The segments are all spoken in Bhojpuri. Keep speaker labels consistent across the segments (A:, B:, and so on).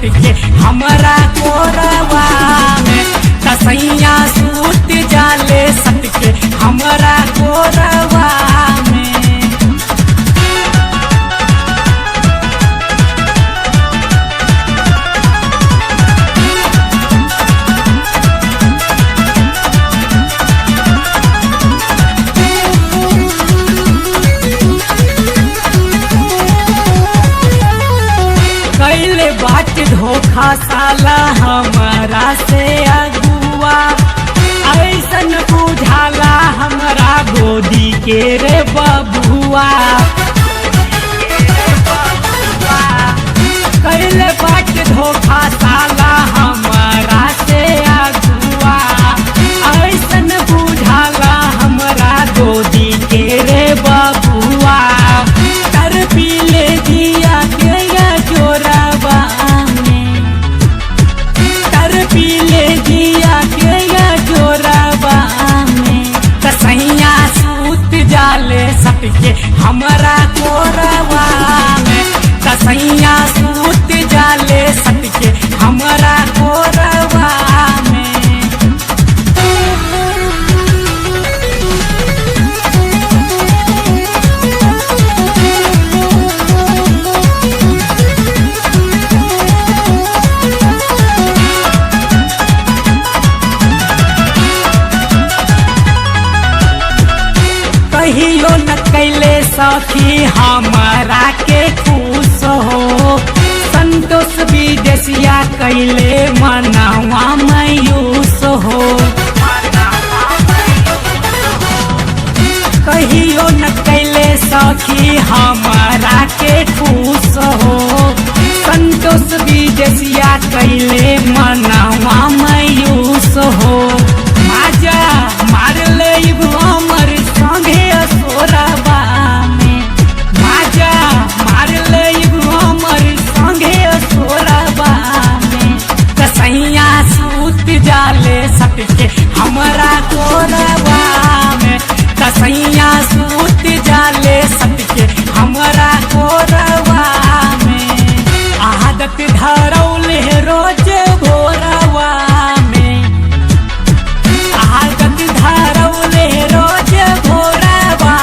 A: सटके हमारा कोरवा में कसैया सूत जाले सटके हमारा कोरवा में। कैले बाट धोखा साला हमारा से अगुआ ऐसन बुझाला हमारा गोदी के रे बबुआ। कैले बाट धोखा साला हमारा से अगुआ ऐसन बुझाला हमारा गोदी के रे बबुआ। कर पीले दिया के जोरवा में कर पीले दिया के जोरवा में कसैया सूत जाले सटके हमारा कोरवा में कसैया सूत जाले सटके हमारा कोरवा में। कहियो न कैले सखी हमारा के खुश हो संतोष विदेशिया कैले मनावा मायूस हो। कहियो न कैले सखी हमारा के खुश हो संतोष विदेशिया कैले मनावा मायूस हो। माजा मार ले हमर संगे असोरवा में माजा मार ले हमर संगे असोरवा में कसैया सूत जाले सटके हमारा कोरवा में कसैया सूत जाले सटके हमारा कोरवा में। आदत धरौले रोज भोरवा में आदत धरौले रोज भोरवा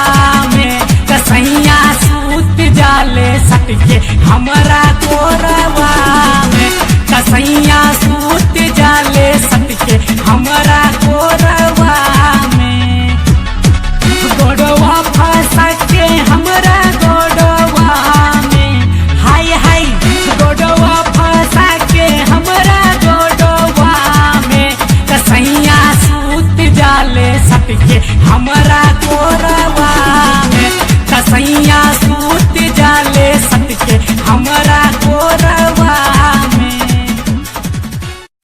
A: में कसैया सूत जाले सटके हमारा कोरवा